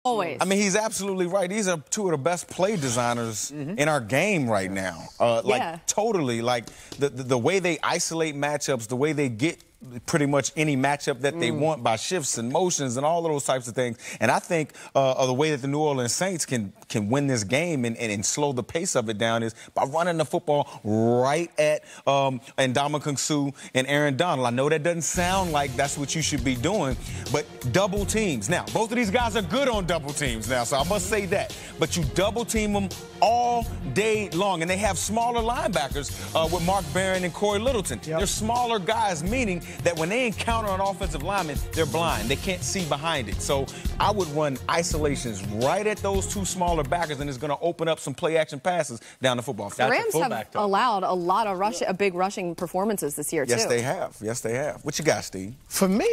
Always. I mean, he's absolutely right. These are two of the best play designers in our game right now. Totally. Like, the way they isolate matchups, the way they get pretty much any matchup that they want by shifts and motions and all of those types of things. And I think the way that the New Orleans Saints can win this game and slow the pace of it down is by running the football right at Ndamukong Suh and Aaron Donald. I know that doesn't sound like that's what you should be doing, but double teams. Now, both of these guys are good on double teams now, so I must say that. But you double team them all day long. And they have smaller linebackers with Mark Barron and Corey Littleton. They're smaller guys, meaning that when they encounter an offensive lineman, they're blind. They can't see behind it. So I would run isolations right at those two smaller backers, and it's going to open up some play-action passes down the football field. The Rams have allowed a lot of big rushing performances this year, too. Yes, they have. Yes, they have. What you got, Steve? For me,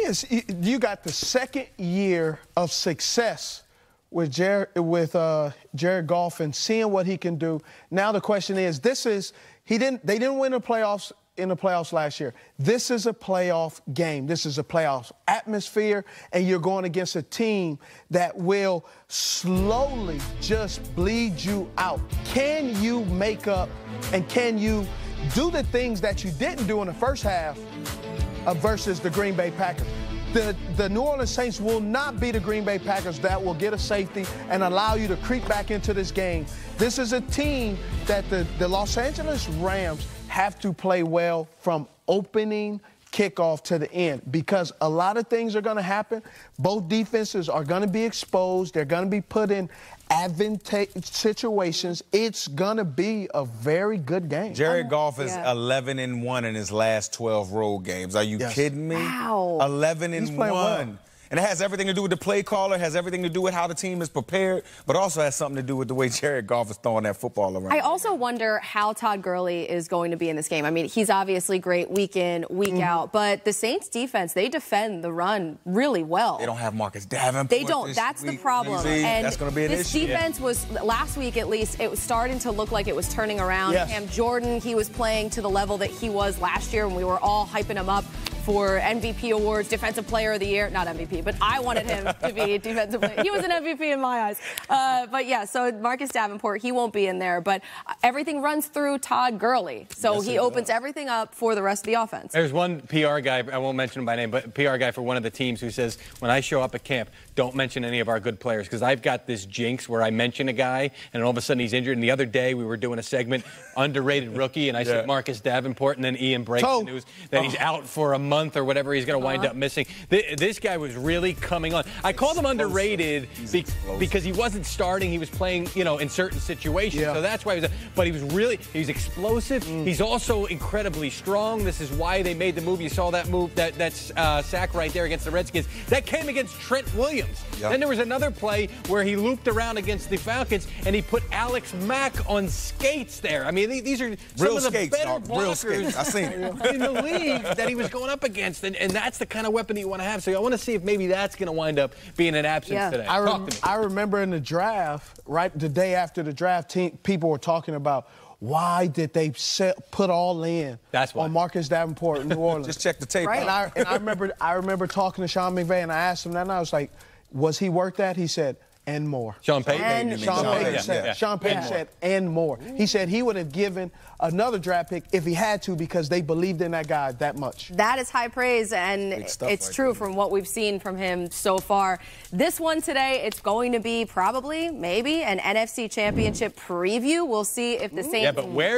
you got the second year of success with Jared Goff and seeing what he can do. Now the question is, they didn't win the playoffs in the playoffs last year. This is a playoff game. This is a playoff atmosphere, and you're going against a team that will slowly just bleed you out. Can you make up and can you do the things that you didn't do in the first half versus the Green Bay Packers? The New Orleans Saints will not be the Green Bay Packers that will get a safety and allow you to creep back into this game. This is a team that the Los Angeles Rams have to play well from opening kickoff to the end, because a lot of things are going to happen. Both defenses are going to be exposed. They're going to be put in advantageous situations. It's going to be a very good game. Jared Goff is 11-1 in his last 12 road games. Are you kidding me? Wow. 11-1. Well. And it has everything to do with the play caller, has everything to do with how the team is prepared, but also has something to do with the way Jared Goff is throwing that football around. I also wonder how Todd Gurley is going to be in this game. I mean, he's obviously great week in, week out, but the Saints defense, they defend the run really well. They don't have Marcus Davenport. They don't. That's the problem. And that's going to be an issue. This defense was, last week at least, it was starting to look like it was turning around. Yes. Cam Jordan, he was playing to the level that he was last year when we were all hyping him up for MVP awards, Defensive Player of the Year. Not MVP, but I wanted him to be Defensive Player. He was an MVP in my eyes. But yeah, so Marcus Davenport, he won't be in there. But everything runs through Todd Gurley. So he opens everything up for the rest of the offense. There's one PR guy, I won't mention him by name, but PR guy for one of the teams who says, when I show up at camp, don't mention any of our good players, because I've got this jinx where I mention a guy and all of a sudden he's injured. And the other day we were doing a segment, underrated rookie, and I said Marcus Davenport, and then Ian breaks the news that he's out for a month or whatever he's going to wind up missing. This guy was really coming on. I called him underrated because he wasn't starting. He was playing, in certain situations. So that's why he was. But he's explosive. He's also incredibly strong. This is why they made the move. You saw that move, that sack right there against the Redskins. That came against Trent Williams. Then there was another play where he looped around against the Falcons and he put Alex Mack on skates there. I mean, these are some of the better blockers I seen it. in the league that he was going up against. And that's the kind of weapon that you want to have. So I want to see if maybe that's going to wind up being an absence today. I remember in the draft, right the day after the draft, people were talking about why did they put all in on Marcus Davenport in New Orleans. Just check the tape. Right. And I remember talking to Sean McVay, and I asked him that, and I was like, was he worth that? He said, and more. Sean Payton? Sean Payton said, and more. He said he would have given another draft pick if he had to, because they believed in that guy that much. That is high praise, and it's true from what we've seen from him so far. This one today, it's going to be probably, maybe, an NFC Championship preview. We'll see if the Saints... Yeah, but where...